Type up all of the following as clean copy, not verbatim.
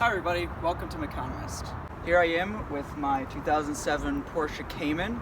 Hi everybody, welcome to Meconomist. Here I am with my 2007 Porsche Cayman,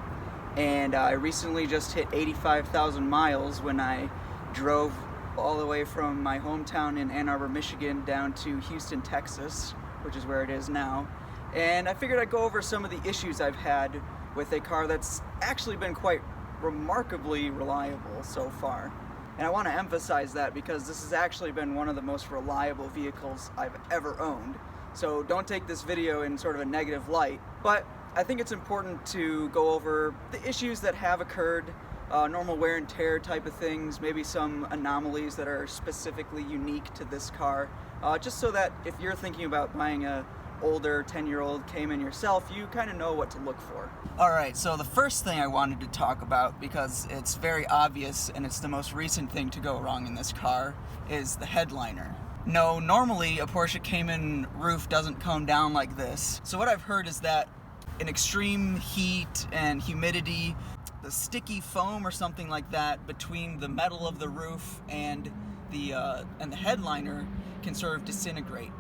and I recently just hit 85,000 miles when I drove all the way from my hometown in Ann Arbor, Michigan down to Houston, Texas, which is where it is now. And I figured I'd go over some of the issues I've had with a car that's actually been quite remarkably reliable so far. And I want to emphasize that because this has actually been one of the most reliable vehicles I've ever owned. So don't take this video in sort of a negative light, but I think it's important to go over the issues that have occurred, normal wear and tear type of things, maybe some anomalies that are specifically unique to this car, just so that if you're thinking about buying a older 10-year-old Cayman yourself, you kind of know what to look for. Alright, so the first thing I wanted to talk about, because it's very obvious and it's the most recent thing to go wrong in this car, is the headliner. No, normally a Porsche Cayman roof doesn't come down like this. So what I've heard is that in extreme heat and humidity, the sticky foam or something like that between the metal of the roof and the headliner can sort of disintegrate.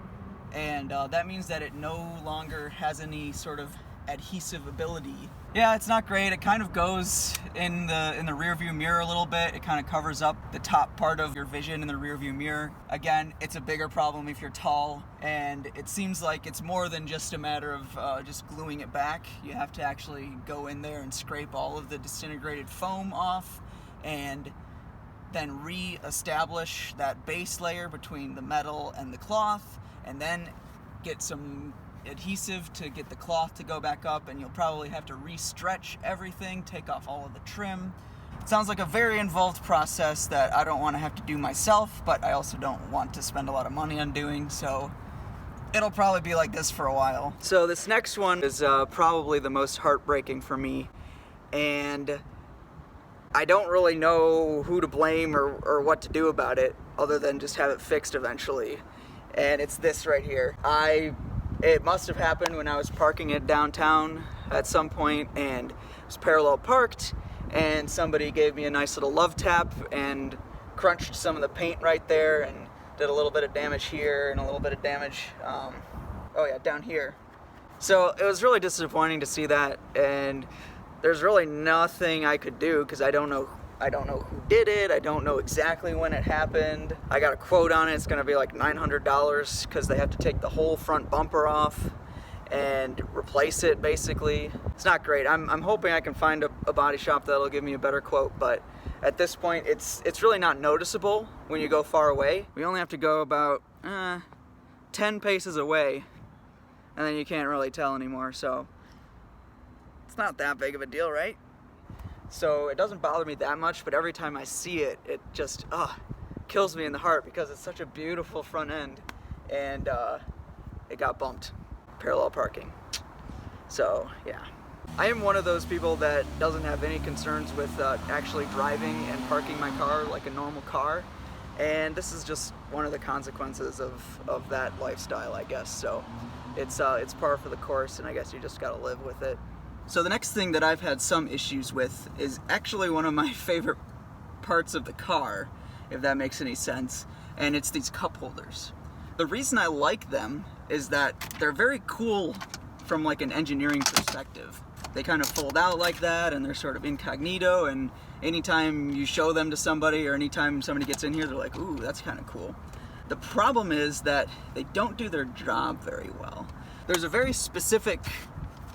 And that means that it no longer has any sort of adhesive ability. Yeah, it's not great. It kind of goes in the rear view mirror a little bit. It kind of covers up the top part of your vision in the rear view mirror. Again, it's a bigger problem if you're tall, and it seems like it's more than just a matter of just gluing it back. You have to actually go in there and scrape all of the disintegrated foam off and then re-establish that base layer between the metal and the cloth, and then get some adhesive to get the cloth to go back up, and you'll probably have to re-stretch everything, take off all of the trim. It sounds like a very involved process that I don't want to have to do myself, but I also don't want to spend a lot of money on doing, so it'll probably be like this for a while. So this next one is probably the most heartbreaking for me, and I don't really know who to blame or what to do about it other than just have it fixed eventually. And it's this right here. It must have happened when I was parking it downtown at some point, and it was parallel parked, and somebody gave me a nice little love tap and crunched some of the paint right there and did a little bit of damage here and a little bit of damage, down here. So it was really disappointing to see that, and there's really nothing I could do because I don't know who did it. I don't know exactly when it happened. I got a quote on it. It's gonna be like $900 because they have to take the whole front bumper off and replace it, basically. It's not great. I'm hoping I can find a body shop that'll give me a better quote, but at this point it's really not noticeable when you go far away. We only have to go about 10 paces away, and then you can't really tell anymore, so it's not that big of a deal, right? So it doesn't bother me that much, but every time I see it, it just kills me in the heart because it's such a beautiful front end, and it got bumped. Parallel parking. So yeah. I am one of those people that doesn't have any concerns with actually driving and parking my car like a normal car, and this is just one of the consequences of that lifestyle, I guess. So it's par for the course, and I guess you just gotta live with it. So the next thing that I've had some issues with is actually one of my favorite parts of the car, if that makes any sense, and it's these cup holders. The reason I like them is that they're very cool from like an engineering perspective. They kind of fold out like that, and they're sort of incognito, and anytime you show them to somebody or anytime somebody gets in here, they're like, ooh, that's kind of cool. The problem is that they don't do their job very well. There's a very specific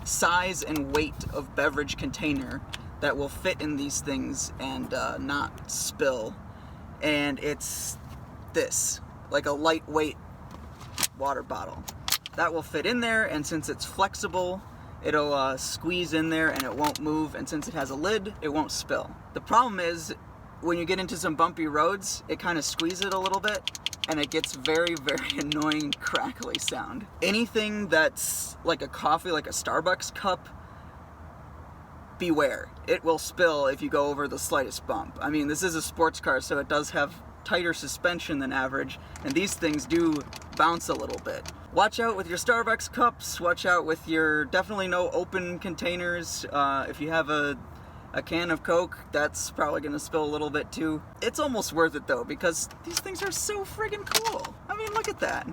size and weight of beverage container that will fit in these things and not spill, and it's this, like a lightweight water bottle that will fit in there, and since it's flexible, it'll squeeze in there and it won't move, and since it has a lid, it won't spill. The problem is when you get into some bumpy roads, it kind of squeezes it a little bit, and it gets very, very annoying crackly sound. Anything that's like a coffee, like a Starbucks cup, beware. It will spill if you go over the slightest bump. I mean, this is a sports car, so it does have tighter suspension than average, and these things do bounce a little bit. Watch out with your Starbucks cups, watch out with your definitely no open containers. If you have a can of Coke, that's probably gonna spill a little bit too. It's almost worth it though, because these things are so friggin' cool. I mean, look at that.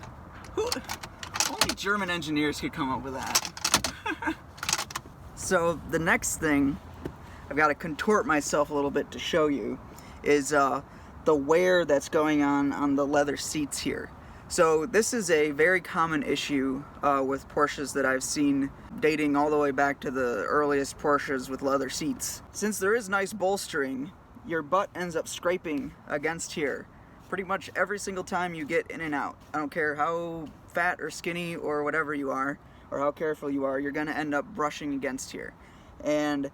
Only German engineers could come up with that. So the next thing, I've got to contort myself a little bit to show you, is the wear that's going on the leather seats here. So this is a very common issue with Porsches that I've seen dating all the way back to the earliest Porsches with leather seats. Since there is nice bolstering, your butt ends up scraping against here pretty much every single time you get in and out. I don't care how fat or skinny or whatever you are, or how careful you are, you're gonna end up brushing against here. And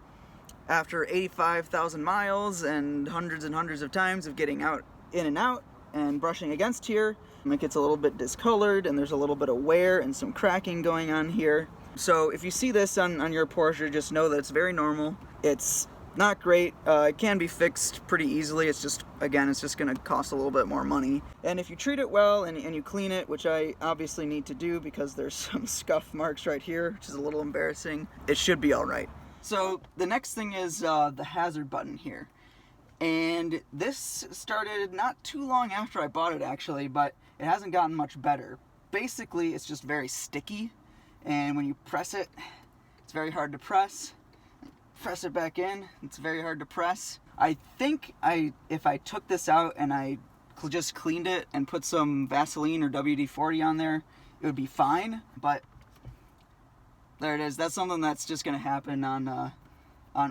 after 85,000 miles and hundreds of times of getting out, in and out, and brushing against here, it gets a little bit discolored and there's a little bit of wear and some cracking going on here. So if you see this on your Porsche, just know that it's very normal. It's not great. It can be fixed pretty easily. It's just, again, it's just going to cost a little bit more money. And if you treat it well and you clean it, which I obviously need to do because there's some scuff marks right here, which is a little embarrassing, it should be all right. So the next thing is the hazard button here. And this started not too long after I bought it, actually, but it hasn't gotten much better. Basically, it's just very sticky, and when you press it, it's very hard to press. Press it back in, it's very hard to press. I think if I took this out and I just cleaned it and put some Vaseline or WD-40 on there, it would be fine, but there it is. That's something that's just gonna happen on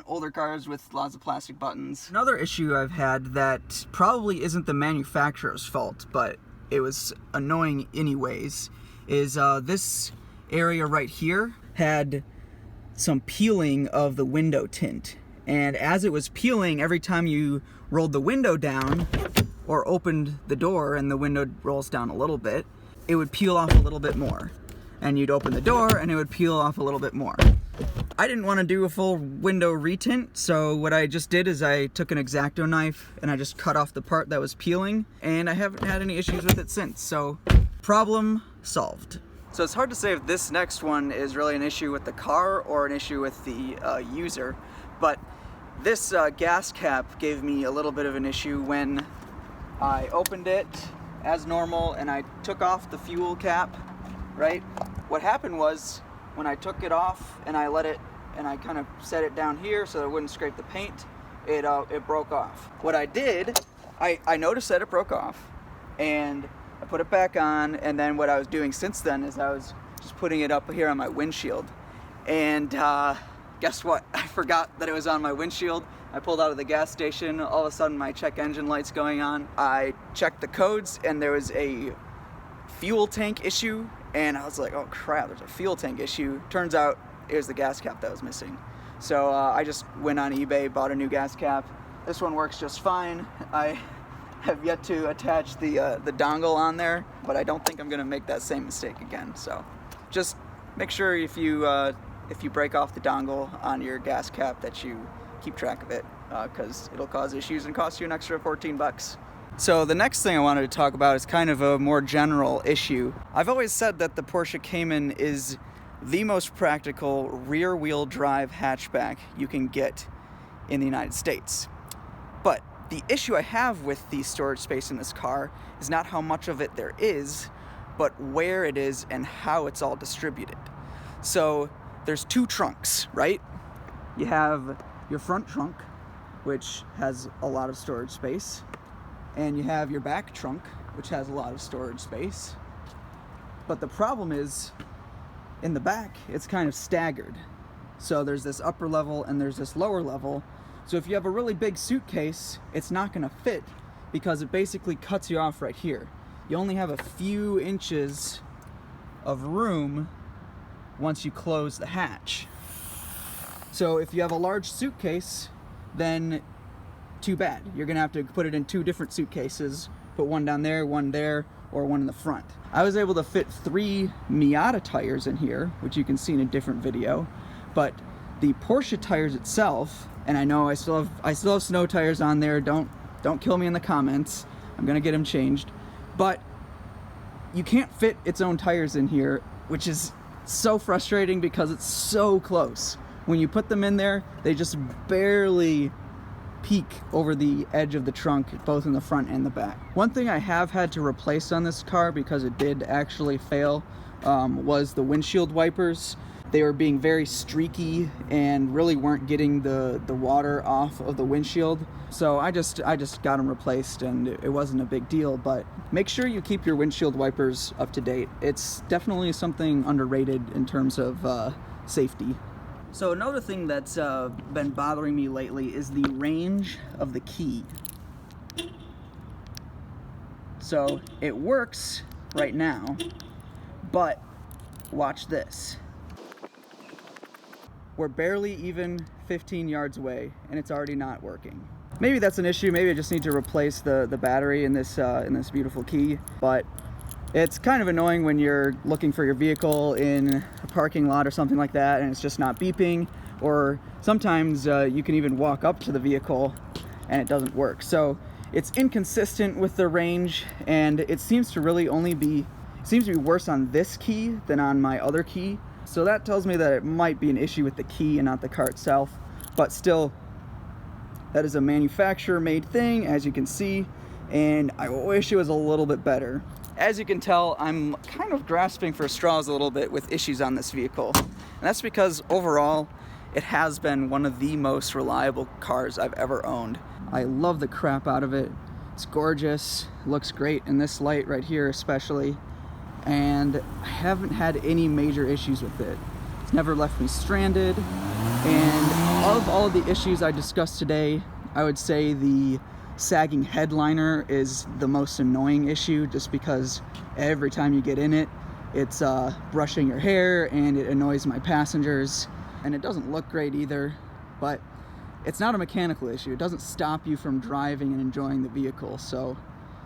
older cars with lots of plastic buttons. Another issue I've had that probably isn't the manufacturer's fault, but it was annoying anyways, is this area right here had some peeling of the window tint. And as it was peeling, every time you rolled the window down or opened the door and the window rolls down a little bit, it would peel off a little bit more. And you'd open the door and it would peel off a little bit more. I didn't want to do a full window retint, so what I just did is I took an X-Acto knife and I just cut off the part that was peeling, and I haven't had any issues with it since, so problem solved. So it's hard to say if this next one is really an issue with the car or an issue with the user, but this gas cap gave me a little bit of an issue when I opened it as normal and I took off the fuel cap, right? What happened was, when I took it off and I let it, and I kind of set it down here so it wouldn't scrape the paint, it broke off. What I did, I noticed that it broke off, and I put it back on, and then what I was doing since then is I was just putting it up here on my windshield. And guess what? I forgot that it was on my windshield. I pulled out of the gas station, all of a sudden my check engine light's going on. I checked the codes and there was a fuel tank issue, and I was like, oh crap, there's a fuel tank issue. Turns out it was the gas cap that was missing. So I just went on eBay, bought a new gas cap. This one works just fine. I have yet to attach the dongle on there, but I don't think I'm gonna make that same mistake again. So just make sure if you break off the dongle on your gas cap that you keep track of it, because it'll cause issues and cost you an extra 14 bucks. So the next thing I wanted to talk about is kind of a more general issue. I've always said that the Porsche Cayman is the most practical rear-wheel drive hatchback you can get in the United States. But the issue I have with the storage space in this car is not how much of it there is, but where it is and how it's all distributed. So there's two trunks, right? You have your front trunk, which has a lot of storage space, and you have your back trunk, which has a lot of storage space. But the problem is, in the back, it's kind of staggered. So there's this upper level and there's this lower level. So if you have a really big suitcase, it's not gonna fit because it basically cuts you off right here. You only have a few inches of room once you close the hatch. So if you have a large suitcase, then too bad. You're gonna have to put it in two different suitcases, put one down there, one there, or one in the front. I was able to fit 3 Miata tires in here, which you can see in a different video, but the Porsche tires itself, and I know I still have snow tires on there, don't kill me in the comments, I'm gonna get them changed, but you can't fit its own tires in here, which is so frustrating because it's so close. When you put them in there, they just barely peek over the edge of the trunk, both in the front and the back. One thing I have had to replace on this car, because it did actually fail was the windshield wipers. They were being very streaky and really weren't getting the water off of the windshield. So I just got them replaced, and it wasn't a big deal. But make sure you keep your windshield wipers up to date. It's definitely something underrated in terms of safety. So another thing that's been bothering me lately is the range of the key. So it works right now, but watch this. We're barely even 15 yards away, and it's already not working. Maybe that's an issue. Maybe I just need to replace the battery in this beautiful key. But it's kind of annoying when you're looking for your vehicle in a parking lot or something like that, and it's just not beeping. Or sometimes you can even walk up to the vehicle and it doesn't work. So it's inconsistent with the range, and it seems to really only be worse on this key than on my other key. So that tells me that it might be an issue with the key and not the car itself. But still, that is a manufacturer-made thing, as you can see, and I wish it was a little bit better. As you can tell, I'm kind of grasping for straws a little bit with issues on this vehicle. And that's because overall, it has been one of the most reliable cars I've ever owned. I love the crap out of it. It's gorgeous, looks great in this light right here especially. And I haven't had any major issues with it. It's never left me stranded. And of all the issues I discussed today, I would say the sagging headliner is the most annoying issue, just because every time you get in it, it's brushing your hair and it annoys my passengers. And it doesn't look great either, but it's not a mechanical issue. It doesn't stop you from driving and enjoying the vehicle, so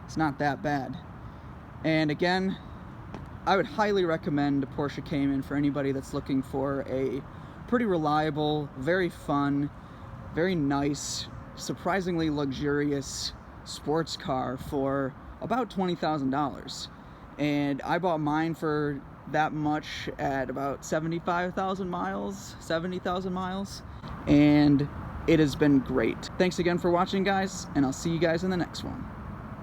it's not that bad. And again, I would highly recommend a Porsche Cayman for anybody that's looking for a pretty reliable, very fun, very nice, surprisingly luxurious sports car for about $20,000. And I bought mine for that much at about 70,000 miles, and it has been great. Thanks again for watching, guys, and I'll see you guys in the next one.